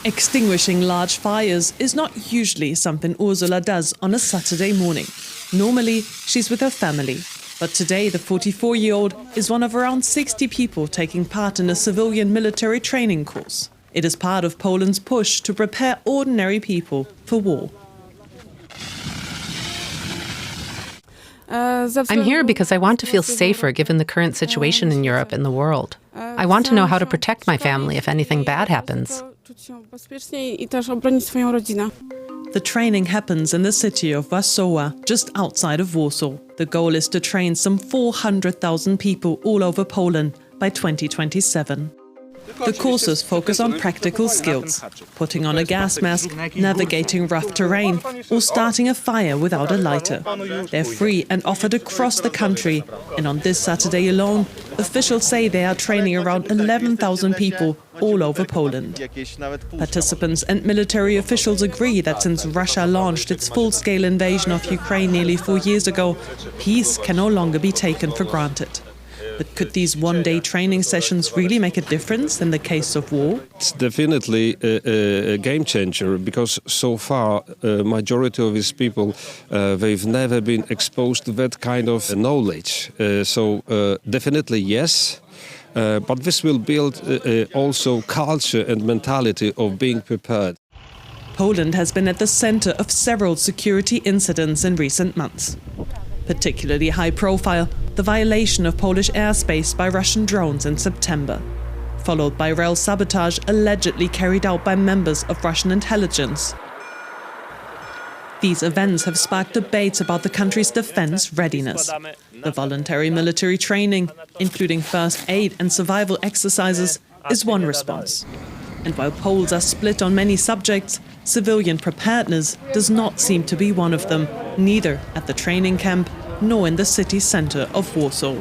Extinguishing large fires is not usually something Ursula does on a Saturday morning. Normally, she's with her family. But today, the 44-year-old is one of around 60 people taking part in a civilian military training course. It is part of Poland's push to prepare ordinary people for war. I'm here because I want to feel safer given the current situation in Europe and the world. I want to know how to protect my family if anything bad happens. The training happens in the city of Warsaw, just outside of Warsaw. The goal is to train some 400,000 people all over Poland by 2027. The courses focus on practical skills, putting on a gas mask, navigating rough terrain, or starting a fire without a lighter. They're free and offered across the country, and on this Saturday alone, officials say they are training around 11,000 people all over Poland. Participants and military officials agree that since Russia launched its full-scale invasion of Ukraine nearly 4 years ago, peace can no longer be taken for granted. But could these one-day training sessions really make a difference in the case of war? It's definitely a game changer, because so far majority of these people they've never been exposed to that kind of knowledge. So definitely yes, but this will build also culture and mentality of being prepared. Poland has been at the center of several security incidents in recent months. Particularly high profile, the violation of Polish airspace by Russian drones in September, followed by rail sabotage allegedly carried out by members of Russian intelligence. These events have sparked debates about the country's defense readiness. The voluntary military training, including first aid and survival exercises, is one response. And while Poles are split on many subjects, civilian preparedness does not seem to be one of them, neither at the training camp nor in the city centre of Warsaw.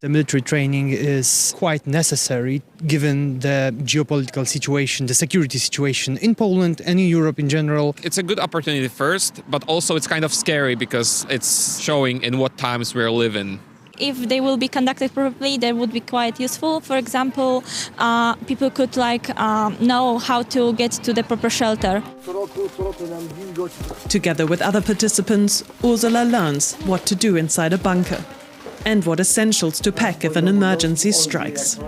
The military training is quite necessary given the geopolitical situation, the security situation in Poland and in Europe in general. It's a good opportunity first, but also it's kind of scary because it's showing in what times we're living. If they will be conducted properly, they would be quite useful. For example, people could know how to get to the proper shelter. Together with other participants, Ursula learns what to do inside a bunker and what essentials to pack if an emergency strikes.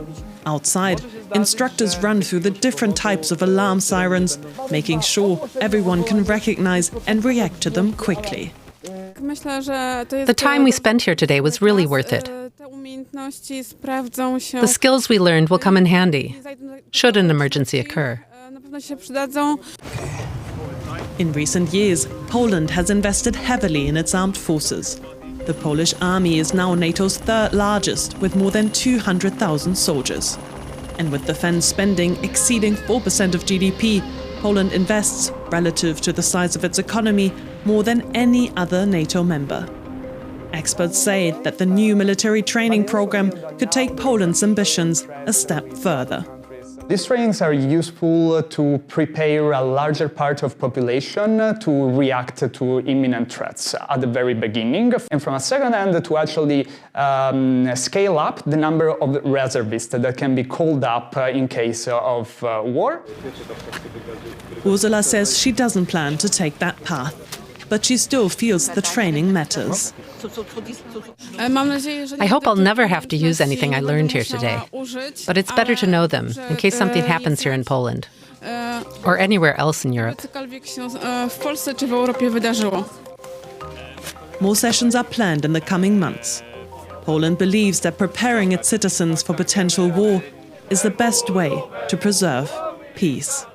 Outside, instructors run through the different types of alarm sirens, making sure everyone can recognize and react to them quickly. The time we spent here today was really worth it. The skills we learned will come in handy, should an emergency occur. In recent years, Poland has invested heavily in its armed forces. The Polish army is now NATO's third largest, with more than 200,000 soldiers. And with defense spending exceeding 4% of GDP, Poland invests, relative to the size of its economy, more than any other NATO member. Experts say that the new military training program could take Poland's ambitions a step further. These trainings are useful to prepare a larger part of population to react to imminent threats at the very beginning, and from a second hand to actually scale up the number of reservists that can be called up in case of war. Ursula says she doesn't plan to take that path, but she still feels the training matters. I hope I'll never have to use anything I learned here today, but it's better to know them in case something happens here in Poland or anywhere else in Europe. More sessions are planned in the coming months. Poland believes that preparing its citizens for potential war is the best way to preserve peace.